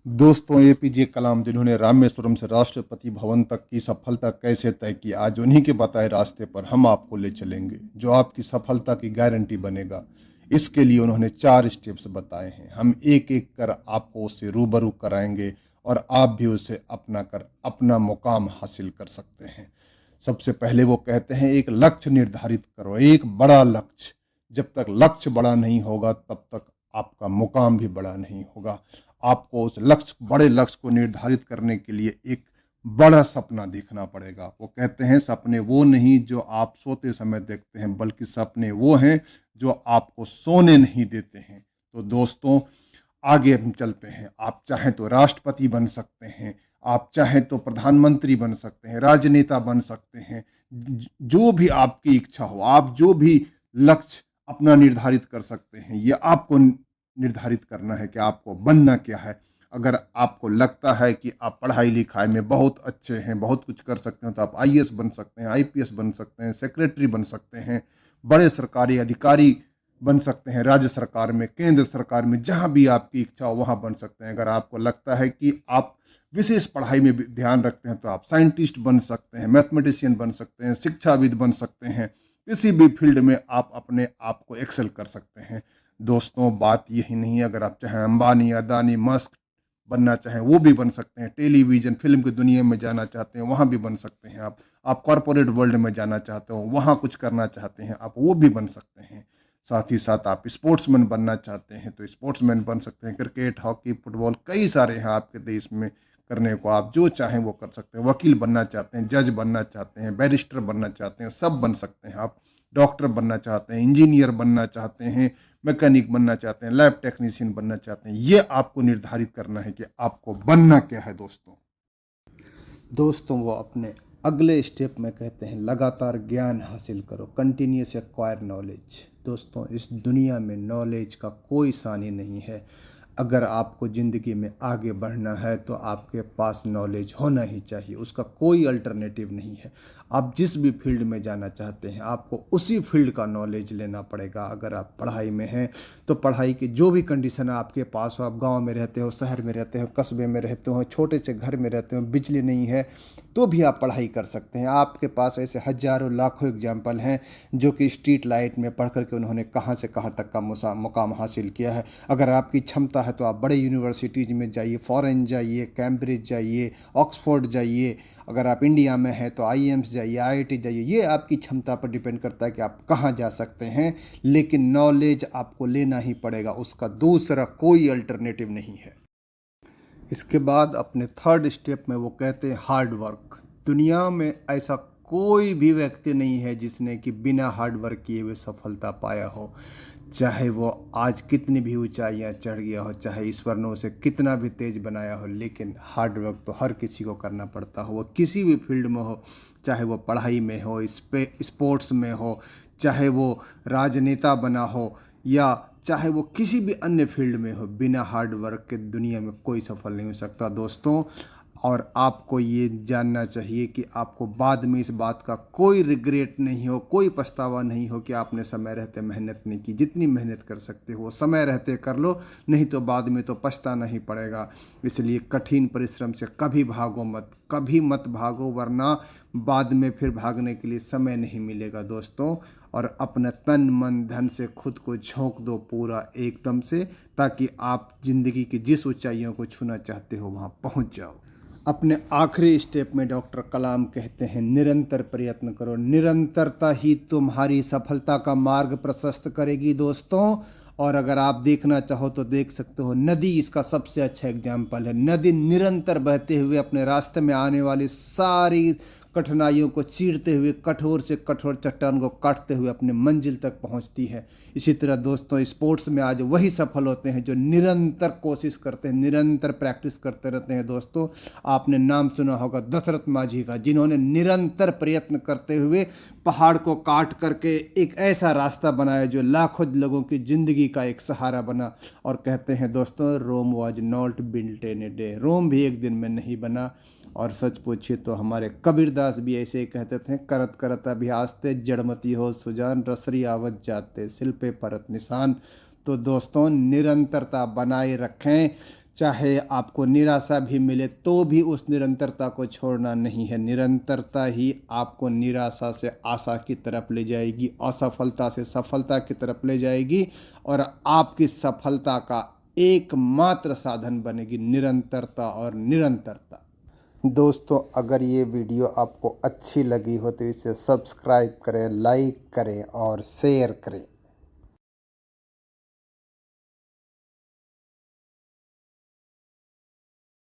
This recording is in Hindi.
दोस्तों, एपीजे कलाम जिन्होंने रामेश्वरम से राष्ट्रपति भवन तक की सफलता कैसे तय की, आज उन्हीं के बताए रास्ते पर हम आपको ले चलेंगे जो आपकी सफलता की गारंटी बनेगा। इसके लिए उन्होंने 4 स्टेप्स बताए हैं। हम एक एक कर आपको उससे रूबरू कराएंगे और आप भी उसे अपना कर अपना मुकाम हासिल कर सकते हैं। सबसे पहले वो कहते हैं, एक लक्ष्य निर्धारित करो, एक बड़ा लक्ष्य। जब तक लक्ष्य बड़ा नहीं होगा तब तक आपका मुकाम भी बड़ा नहीं होगा। आपको उस बड़े लक्ष्य को निर्धारित करने के लिए एक बड़ा सपना देखना पड़ेगा। वो कहते हैं, सपने वो नहीं जो आप सोते समय देखते हैं, बल्कि सपने वो हैं जो आपको सोने नहीं देते हैं। तो दोस्तों, आगे हम चलते हैं। आप चाहें तो राष्ट्रपति बन सकते हैं, आप चाहें तो प्रधानमंत्री बन सकते हैं, राजनेता बन सकते हैं। जो भी आपकी इच्छा हो, आप जो भी लक्ष्य अपना निर्धारित कर सकते हैं। ये आपको निर्धारित करना है कि आपको बनना क्या है। अगर आपको लगता है कि आप पढ़ाई लिखाई में बहुत अच्छे हैं, बहुत कुछ कर सकते हैं, तो आप आईएएस बन सकते हैं, आईपीएस बन सकते हैं, सेक्रेटरी बन सकते हैं, बड़े सरकारी अधिकारी बन सकते हैं, राज्य सरकार में, केंद्र सरकार में, जहां भी आपकी इच्छा हो वहां बन सकते हैं। अगर आपको लगता है कि आप विशेष पढ़ाई में भी ध्यान रखते हैं तो आप साइंटिस्ट बन सकते हैं, मैथमेटिशियन बन सकते हैं, शिक्षाविद बन सकते हैं। किसी भी फील्ड में आप अपने आप को एक्सेल कर सकते हैं। दोस्तों, बात यही नहीं, अगर आप चाहें अंबानी, अदानी, मस्क बनना चाहें वो भी बन सकते हैं। टेलीविजन फिल्म की दुनिया में जाना चाहते हैं वहाँ भी बन सकते हैं। आप कॉरपोरेट वर्ल्ड में जाना चाहते हो, वहाँ कुछ करना चाहते हैं, आप वो भी बन सकते हैं। साथ ही साथ आप स्पोर्ट्समैन बनना चाहते हैं तो स्पोर्ट्समैन बन सकते हैं। क्रिकेट, हॉकी, फुटबॉल कई सारे हैं आपके देश में करने को, आप जो चाहें वो कर सकते हैं। वकील बनना चाहते हैं, जज बनना चाहते हैं, बैरिस्टर बनना चाहते हैं, सब बन सकते हैं। आप डॉक्टर बनना चाहते हैं, इंजीनियर बनना चाहते हैं, मैकेनिक बनना चाहते हैं, लैब टेक्नीशियन बनना चाहते हैं, ये आपको निर्धारित करना है कि आपको बनना क्या है। दोस्तों, वो अपने अगले स्टेप में कहते हैं, लगातार ज्ञान हासिल करो, कंटिन्यूस एक्वायर नॉलेज। दोस्तों, इस दुनिया में नॉलेज का कोई सानी नहीं है। अगर आपको ज़िंदगी में आगे बढ़ना है तो आपके पास नॉलेज होना ही चाहिए, उसका कोई अल्टरनेटिव नहीं है। आप जिस भी फील्ड में जाना चाहते हैं आपको उसी फील्ड का नॉलेज लेना पड़ेगा। अगर आप पढ़ाई में हैं तो पढ़ाई की जो भी कंडीशन आपके पास हो, आप गांव में रहते हो, शहर में रहते हो, कस्बे में रहते हो, छोटे से घर में रहते हो, बिजली नहीं है तो भी आप पढ़ाई कर सकते हैं। आपके पास ऐसे हजारों लाखों एग्जाम्पल हैं जो कि स्ट्रीट लाइट में पढ़ करके उन्होंने कहाँ से कहाँ तक का मुकाम हासिल किया है। अगर आपकी क्षमता है तो आप बड़े यूनिवर्सिटीज़ में जाइए, फॉरेन जाइए, कैम्ब्रिज जाइए, ऑक्सफोर्ड जाइए। अगर आप इंडिया में हैं तो आईएम्स जाइए, आईआईटी जाइए। ये आपकी क्षमता पर डिपेंड करता है कि आप कहाँ जा सकते हैं, लेकिन नॉलेज आपको लेना ही पड़ेगा, उसका दूसरा कोई अल्टरनेटिव नहीं है। इसके बाद अपने थर्ड स्टेप में वो कहते हैं, हार्ड वर्क। दुनिया में ऐसा कोई भी व्यक्ति नहीं है जिसने कि बिना हार्ड वर्क किए हुए सफलता पाया हो। चाहे वो आज कितनी भी ऊंचाइयां चढ़ गया हो, चाहे ईश्वर ने उसे कितना भी तेज बनाया हो, लेकिन हार्ड वर्क तो हर किसी को करना पड़ता हो, वो किसी भी फील्ड में हो। चाहे वो पढ़ाई में हो, स्पोर्ट्स में हो, चाहे वो राजनेता बना हो, या चाहे वो किसी भी अन्य फील्ड में हो, बिना हार्ड वर्क के दुनिया में कोई सफल नहीं हो सकता दोस्तों। और आपको ये जानना चाहिए कि आपको बाद में इस बात का कोई रिग्रेट नहीं हो, कोई पछतावा नहीं हो कि आपने समय रहते मेहनत नहीं की। जितनी मेहनत कर सकते हो समय रहते कर लो, नहीं तो बाद में तो पछताना ही पड़ेगा। इसलिए कठिन परिश्रम से कभी भागो मत, कभी मत भागो, वरना बाद में फिर भागने के लिए समय नहीं मिलेगा दोस्तों। और अपना तन मन धन से खुद को झोंक दो पूरा एकदम से, ताकि आप जिंदगी की जिस ऊंचाइयों को छूना चाहते हो वहां पहुंच जाओ। अपने आखिरी स्टेप में डॉक्टर कलाम कहते हैं, निरंतर प्रयत्न करो, निरंतरता ही तुम्हारी सफलता का मार्ग प्रशस्त करेगी दोस्तों। और अगर आप देखना चाहो तो देख सकते हो, नदी इसका सबसे अच्छा एग्जाम्पल है। नदी निरंतर बहते हुए अपने रास्ते में आने वाली सारी कठिनाइयों को चीरते हुए, कठोर से कठोर चट्टान को काटते हुए अपने मंजिल तक पहुंचती है। इसी तरह दोस्तों, स्पोर्ट्स में आज वही सफल होते हैं जो निरंतर कोशिश करते हैं, निरंतर प्रैक्टिस करते रहते हैं दोस्तों। आपने नाम सुना होगा दशरथ माझी का, जिन्होंने निरंतर प्रयत्न करते हुए पहाड़ को काट करके एक ऐसा रास्ता बनाया जो लाखों लोगों की ज़िंदगी का एक सहारा बना। और कहते हैं दोस्तों, Rome was not built in a day, Rome भी एक दिन में नहीं बना। और सच पूछिए तो हमारे कबीरदास भी ऐसे ही कहते थे, करत करत अभ्यास ते जड़मती हो सुजान, रसरी आवत जाते सिल पे परत निशान। तो दोस्तों, निरंतरता बनाए रखें, चाहे आपको निराशा भी मिले तो भी उस निरंतरता को छोड़ना नहीं है। निरंतरता ही आपको निराशा से आशा की तरफ ले जाएगी, असफलता से सफलता की तरफ ले जाएगी और आपकी सफलता का एकमात्र साधन बनेगी निरंतरता और निरंतरता। दोस्तों, अगर ये वीडियो आपको अच्छी लगी हो तो इसे सब्सक्राइब करें, लाइक करें और शेयर करें।